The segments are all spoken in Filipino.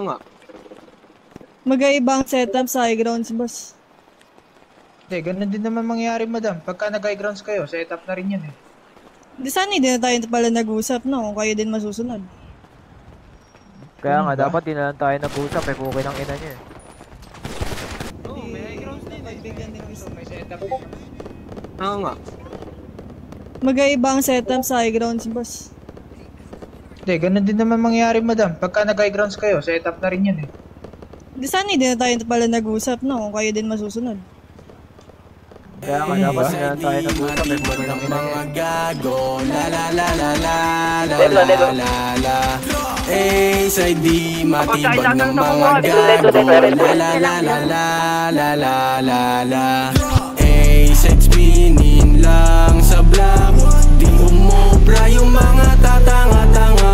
Nga. Mag-aibang setup sa high grounds, boss. Hindi, ganun din naman mangyayari, madam. Pagka nag-high grounds kayo, setup na rin yan eh. Di sana hindi na tayo pala nag-usap, no? Kung kayo din masusunod. Kaya nga, dapat din na lang tayo nag-usap eh, kukin ang ina niya eh. Oo, may high grounds din eh. May setup din. Oo nga. Mag-aibang setup sa high grounds, boss. Hindi, ganun din naman mangyayari, madam. Pagka nag-high grounds kayo, setup na rin yan eh. Di sana hindi na tayo pala nag-usap, no? Kung kayo din masusunod. Kaya nga, dapat din na lang tayo nag-usap eh, kukin ang ina niya eh. Gago, la la la la la la la la la. Side di matibag ng mga gago, la la la la la la la la la. Side spinin lang sa block, di umobra yung mga tatanga-tanga.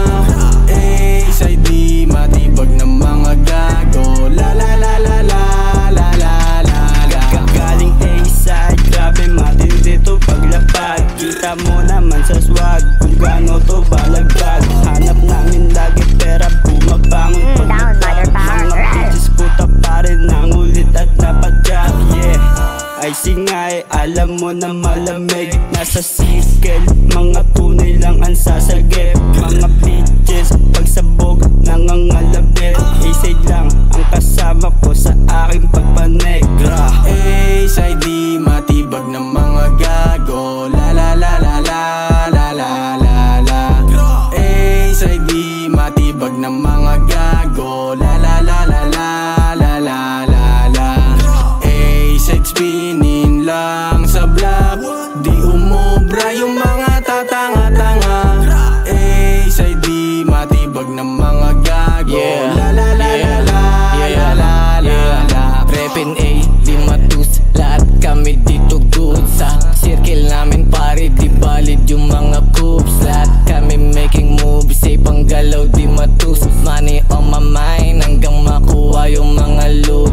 Side di matibag ng mga gago, la la la la la la la la la. Galing A-side, grabe matindi to paglapag. Kita mo naman sa swag kung gaano to balagdag. Hanap namin lagi pera bumabangon paglaban. Mga bitches puta pa rin ang ulit at napadyak. Yeah, ay singay, alam mo na malamig. Nasa circle, mga tunay lang ang sasagip. Mga bitches, pagsabog, nangangalabit. A-side lang ang kasama ko sa aking pagpanegra. A-side di matibag ng mga gago, la la la la la la la la la. A-side di matibag ng mga gago, la la la la la la la la la. A-side spinin lang sa block, di umobra yung mga tatanga-tanga. A-side di matibag ng mga gago, la la la la la la la la la. Repin A, di matus, lahat kami dito good. Sa circle namin pare, di valid yung mga coops. Lahat kami making moves, say panggalaw di matus. Money on my mind, hanggang makuha yung mga loot.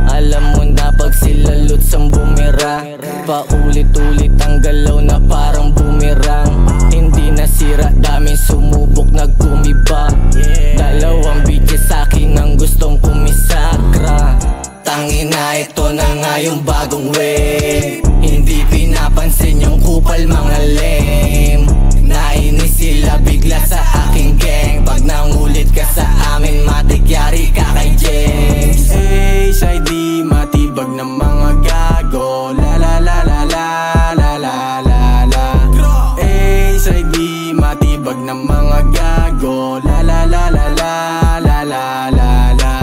Alam mo na pag sila loot sang bumirang, paulit-ulit ang galaw na parang bumirang. Hindi nasira, daming sumubok nagkumiba. Dalawang bitches sa'kin ang gustong kumisakra. Tangina, ito na nga yung bagong wave. Hindi pinapansin yung kupal mga lame. Nainis sila bigla sa aking gang. Pag nangulit ka sa amin, matigyari ka kay James. A-side di matibag ng mga gago, la la la la la la la la la. A-side di matibag ng mga gago, la la la la la la la la la.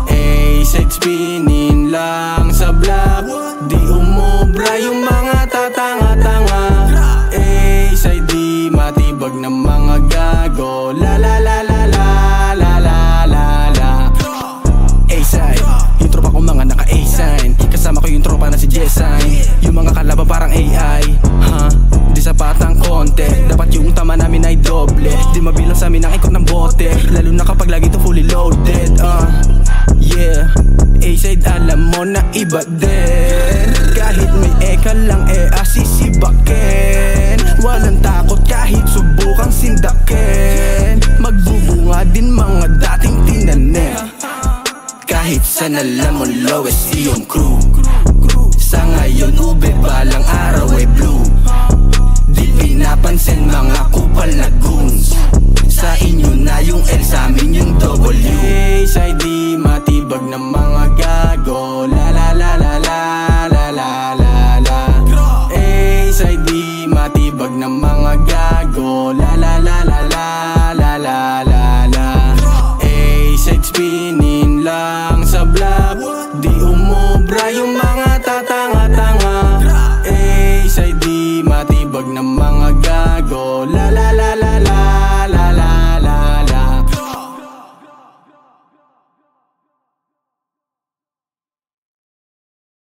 A-side spinin lang sa block, di umobra yung mga tatanga-tanga. A-side di matibag ng mga gago, la la la la la la la la la. A-side, yung tropa ko mga naka A-sign, kasama ko yung tropa na si J-sign. Yung mga kalaban parang AI, di sapat ang konti, dapat yung tama namin ay doble. Di mabilang sa amin ang ikot ng bote, lalo na kapag lagi to fully loaded. Yeah, A-side alam mo na iba din. Kahit may eka lang asisibakin. Walang takot kahit subukang sindakin. Magbubunga din mga dating tinanim. Kahit saan alam mo lowest iyong crew. Sa ngayon ube balang araw ay blue. Di pinapansin mga kupal na goons. Sa inyo na yung L, sa amin yung W. A-side di matibag ng mga gago, la la la la la la la la la. A-side di matibag ng mga gago, la la la la la la la la la. A-side spinin lang sa block, di umobra yung mga tatanga-tanga. A-side di matibag ng mga gago,